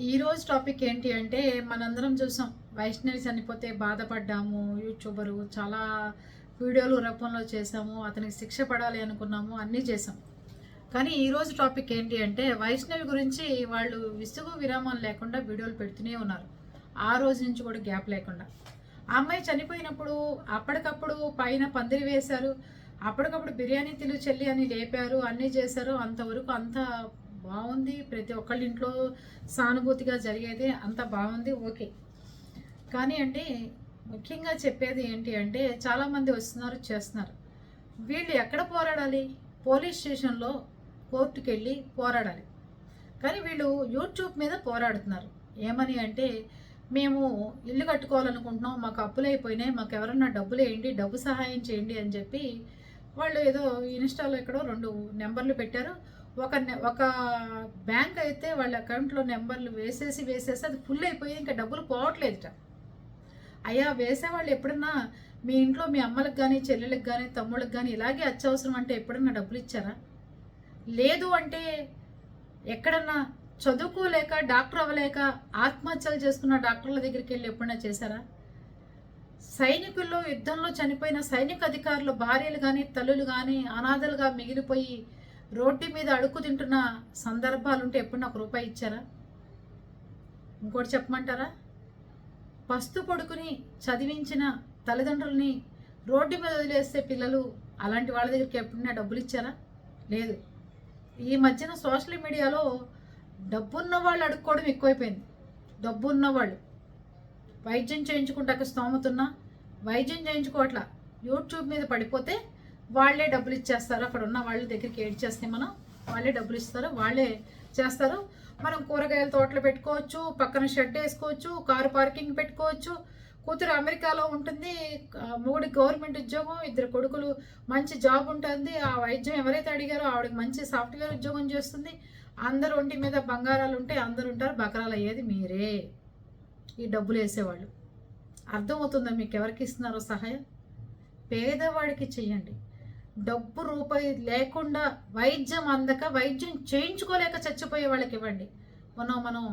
ఈరోజు టాపిక్ ఏంటి అంటే మనందరం చూసాం. వైష్ణవి చనిపోతే బాధపడ్డాము. యూట్యూబరు చాలా వీడియోలు రూపంలో చేసాము. అతనికి శిక్ష పడాలి అనుకున్నాము. అన్నీ చేసాం. కానీ ఈరోజు టాపిక్ ఏంటి అంటే వైష్ణవి గురించి వాళ్ళు విసుగు విరామం లేకుండా వీడియోలు పెడుతూనే ఉన్నారు. ఆ రోజు నుంచి కూడా గ్యాప్ లేకుండా. ఆ అమ్మాయి చనిపోయినప్పుడు అప్పటికప్పుడు పైన పందిరి వేశారు. అప్పటికప్పుడు బిర్యానీ తిలు చెల్లి అని లేపారు. అన్నీ చేశారు. అంతవరకు అంత బాగుంది. ప్రతి ఒక్కళ్ళ ఇంట్లో సానుభూతిగా జరిగేది అంత బాగుంది. ఓకే. కానీ అంటే ముఖ్యంగా చెప్పేది ఏంటి అంటే చాలామంది వస్తున్నారు చేస్తున్నారు. వీళ్ళు ఎక్కడ పోరాడాలి? పోలీస్ స్టేషన్లో కోర్టుకు వెళ్ళి పోరాడాలి. కానీ వీళ్ళు యూట్యూబ్ మీద పోరాడుతున్నారు. ఏమని అంటే మేము ఇల్లు కట్టుకోవాలనుకుంటున్నాం, మాకు అప్పులు అయిపోయినాయి, మాకు ఎవరన్నా డబ్బులు వేయండి, డబ్బు సహాయం చేయండి అని చెప్పి వాళ్ళు ఏదో ఇన్స్టాలో ఎక్కడో 2 నెంబర్లు పెట్టారు. ఒక బ్యాంక్ అయితే వాళ్ళ అకౌంట్లో నెంబర్లు వేసేసి అది ఫుల్ అయిపోయి ఇంకా డబ్బులు పోవట్లేదుట. అయ్యా, వేసేవాళ్ళు ఎప్పుడన్నా మీ ఇంట్లో మీ అమ్మలకు కానీ చెల్లెలకు కానీ తమ్ముళ్ళకి కానీ ఇలాగే అత్యవసరం అంటే ఎప్పుడన్నా డబ్బులు ఇచ్చారా? లేదు అంటే ఎక్కడన్నా చదువుకోలేక డాక్టర్ అవ్వలేక ఆత్మహత్యలు చేసుకున్న డాక్టర్ల దగ్గరికి వెళ్ళి ఎప్పుడన్నా చేశారా? సైనికుల్లో యుద్ధంలో చనిపోయిన సైనిక అధికారులు భార్యలు కానీ తల్లులు కానీ అనాథలుగా మిగిలిపోయి రోడ్డు మీద అడుక్కు తింటున్న సందర్భాలుంటే ఎప్పుడన్నా 1 రూపాయి ఇచ్చారా? ఇంకోటి చెప్పమంటారా? పస్తు కొడుకుని చదివించిన తల్లిదండ్రుల్ని రోడ్డు మీద వదిలేస్తే పిల్లలు అలాంటి వాళ్ళ దగ్గరికి ఎప్పుడన్నా డబ్బులు ఇచ్చారా? లేదు. ఈ మధ్యన సోషల్ మీడియాలో డబ్బున్న వాళ్ళు అడుక్కోవడం ఎక్కువైపోయింది. డబ్బు ఉన్నవాళ్ళు వైద్యం చేయించుకుంటాక స్తోమతున్నా వైద్యం చేయించుకోవట్లా, యూట్యూబ్ మీద పడిపోతే వాళ్ళే డబ్బులు ఇచ్చేస్తారు. అక్కడ ఉన్న వాళ్ళ దగ్గరికి ఏడ్చేస్తే మనం వాళ్ళే డబ్బులు ఇస్తారు, వాళ్ళే చేస్తారు. మనం కూరగాయల తోటలు పెట్టుకోవచ్చు, పక్కన షెడ్ వేసుకోవచ్చు, కారు పార్కింగ్ పెట్టుకోవచ్చు. కూతురు అమెరికాలో ఉంటుంది, మూడు గవర్నమెంట్ ఉద్యోగం, 2 కొడుకులు, మంచి జాబ్ ఉంటుంది. ఆ వైద్యం ఎవరైతే అడిగారో ఆవిడకి మంచి సాఫ్ట్వేర్ ఉద్యోగం చేస్తుంది. అందరు ఒంటి మీద బంగారాలు ఉంటే అందరు ఉంటారు, బకరాలు అయ్యేది మీరే, ఈ డబ్బులు వేసేవాళ్ళు. అర్థమవుతుందా మీకు ఎవరికి ఇస్తున్నారో సహాయం? పేదవాడికి చెయ్యండి. డబ్బు రూపాయి లేకుండా వైద్యం అందక వైద్యం చేయించుకోలేక చచ్చిపోయే వాళ్ళకి ఇవ్వండి. మనం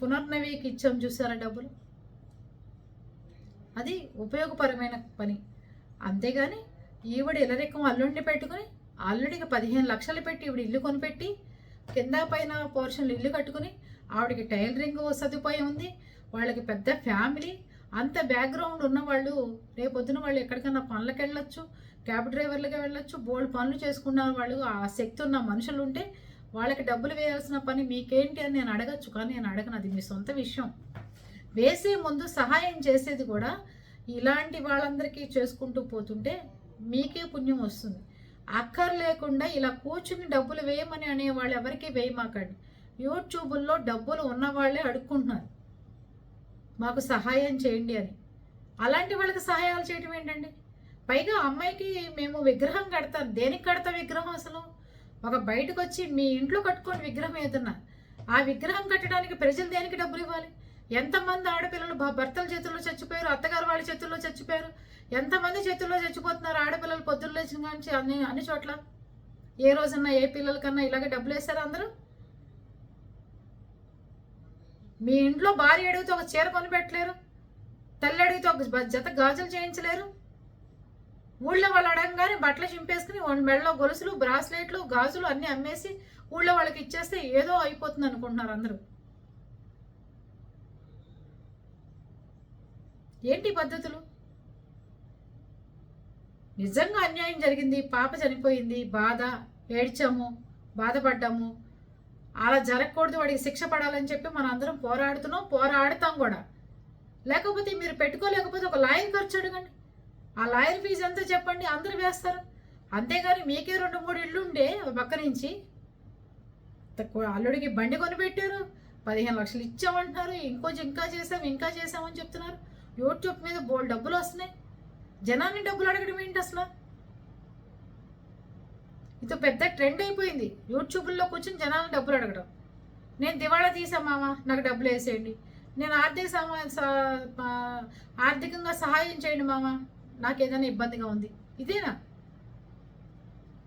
పునర్నవికి ఇచ్చాం చూసారా డబ్బులు, అది ఉపయోగపరమైన పని. అంతేగాని ఈవిడ ఇలరెక్కం అల్లుడిని పెట్టుకుని అల్లుడికి 15 లక్షలు పెట్టి ఈవిడ ఇల్లు కొనిపెట్టి కింద పైన పోర్షన్లు ఇల్లు కట్టుకుని ఆవిడకి టైలరింగ్ సదుపాయం ఉంది, వాళ్ళకి పెద్ద ఫ్యామిలీ, అంత బ్యాక్గ్రౌండ్ ఉన్నవాళ్ళు రేపొద్దున వాళ్ళు ఎక్కడికైనా పనులకు వెళ్ళొచ్చు, క్యాబ్ డ్రైవర్లుగా వెళ్ళొచ్చు, బోల్డ్ పనులు చేసుకున్న వాళ్ళు, ఆ శక్తి ఉన్న మనుషులు ఉంటే వాళ్ళకి డబ్బులు వేయాల్సిన పని మీకేంటి అని నేను అడగచ్చు. కానీ నేను అడగను, అది మీ సొంత విషయం. వేసే ముందు సహాయం చేసేది కూడా ఇలాంటి వాళ్ళందరికీ చేసుకుంటూ పోతుంటే మీకే పుణ్యం వస్తుంది. అక్కర్లేకుండా ఇలా కూర్చుని డబ్బులు వేయమని అనేవాళ్ళు ఎవరికి వేయమాకండి. యూట్యూబుల్లో డబ్బులు ఉన్నవాళ్ళే అడుక్కుంటున్నారు మాకు సహాయం చేయండి అని. అలాంటి వాళ్ళకి సహాయాలు చేయటం ఏంటండి? పైగా అమ్మాయికి మేము విగ్రహం కడతాం. దేనికి కడతాం విగ్రహం? అసలు ఒక బయటకు వచ్చి మీ ఇంట్లో కట్టుకోండి విగ్రహం ఏదన్నా. ఆ విగ్రహం కట్టడానికి ప్రజలు దేనికి డబ్బులు ఇవ్వాలి? ఎంతమంది ఆడపిల్లలు భర్తల చేతుల్లో చచ్చిపోయారు, అత్తగారు వాళ్ళ చేతుల్లో చచ్చిపోయారు, ఎంతమంది చేతుల్లో చచ్చిపోతున్నారు ఆడపిల్లలు పొద్దున్న లేచిన నుంచి అన్ని చోట్ల. ఏ రోజన్నా ఏ పిల్లలకన్నా ఇలాగే డబ్బులు వేస్తారా అందరూ? మీ ఇంట్లో భార్య అడిగితే ఒక చీర కొనిపెట్టలేరు, తల్లి అడిగితే ఒక జత గాజులు చేయించలేరు. ఊళ్ళో వాళ్ళు అడగంగానే బట్టలు చింపేసుకుని మెడలో గొలుసులు, బ్రాస్లెట్లు, గాజులు అన్నీ అమ్మేసి ఊళ్ళో వాళ్ళకి ఇచ్చేస్తే ఏదో అయిపోతుంది అనుకుంటున్నారు అందరూ. ఏంటి పద్ధతులు? నిజంగా అన్యాయం జరిగింది, పాప చనిపోయింది, బాధ, ఏడ్చాము, బాధపడ్డాము. అలా జరగకూడదు, వాడికి శిక్ష పడాలని చెప్పి మనం అందరం పోరాడుతున్నాం, పోరాడతాం కూడా. లేకపోతే మీరు పెట్టుకోలేకపోతే ఒక లాయర్ ఖర్చు అడగండి, ఆ లాయర్ ఫీజు ఎంతో చెప్పండి, అందరూ వేస్తారు. అంతేగాని మీకే 2-3 ఇళ్ళు ఉండే పక్క నుంచి అల్లుడికి బండి కొనిపెట్టారు, 15 లక్షలు ఇచ్చామంటున్నారు, ఇంకా చేసామని చెప్తున్నారు. యూట్యూబ్ మీద బోల్డ్ డబ్బులు వస్తున్నాయి, జనాన్ని డబ్బులు అడగడం ఏంటి అసలు? ఇది పెద్ద ట్రెండ్ అయిపోయింది, యూట్యూబ్లో కూర్చొని జనాలను డబ్బులు అడగడం. నేను దివాళా తీసా మామ, నాకు డబ్బులు వేసేయండి. నేను ఆర్థికంగా సహాయం చేయండి మామ, నాకు ఏదైనా ఇబ్బందిగా ఉంది. ఇదేనా?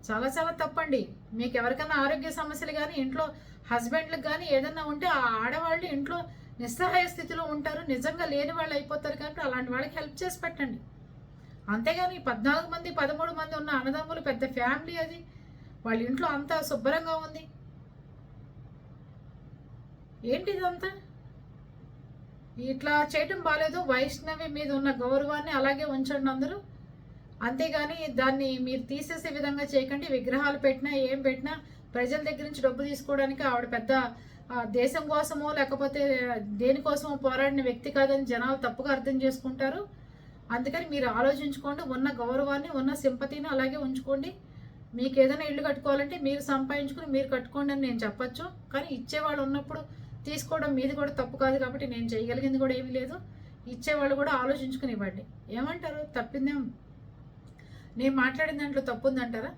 చాలా చాలా తప్పండి. మీకు ఎవరికైనా ఆరోగ్య సమస్యలు కానీ ఇంట్లో హస్బెండ్లకు కానీ ఏదన్నా ఉంటే ఆ ఆడవాళ్ళు ఇంట్లో నిస్సహాయ స్థితిలో ఉంటారు, నిజంగా లేని వాళ్ళు అయిపోతారు. కాబట్టి అలాంటి వాళ్ళకి హెల్ప్ చేసి పెట్టండి. అంతేగాని 14 మంది 13 మంది ఉన్న అన్నదమ్ములు పెద్ద ఫ్యామిలీ అది, వాళ్ళ ఇంట్లో అంతా శుభ్రంగా ఉంది, ఏంటి ఇదంతా? ఇట్లా చేయటం బాలేదు. వైష్ణవి మీద ఉన్న గౌరవాన్ని అలాగే ఉంచండి అందరూ. అంతేగాని దాన్ని మీరు తీసేసే విధంగా చేయకండి. విగ్రహాలు పెట్టినా ఏం పెట్టినా ప్రజల దగ్గర నుంచి డబ్బు తీసుకోవడానికి ఆవిడ పెద్ద దేశం కోసమో లేకపోతే దేనికోసమో పోరాడిన వ్యక్తి కాదని జనాలు తప్పుగా అర్థం చేసుకుంటారు. అందుకని మీరు ఆలోచించుకోండి. ఉన్న గౌరవాన్ని ఉన్న సింపతిని అలాగే ఉంచుకోండి. మీకు ఏదైనా ఇల్లు కట్టుకోవాలంటే మీరు సంపాదించుకుని మీరు కట్టుకోండి అని నేను చెప్పచ్చు. కానీ ఇచ్చేవాళ్ళు ఉన్నప్పుడు తీసుకోవడం మీది కూడా తప్పు కాదు. కాబట్టి నేను చేయగలిగింది కూడా ఏమీ లేదు. ఇచ్చేవాళ్ళు కూడా ఆలోచించుకుని ఇవ్వండి. ఏమంటారు? తప్పిందేం? నేను మాట్లాడిన దాంట్లో తప్పు ఉందంటారా?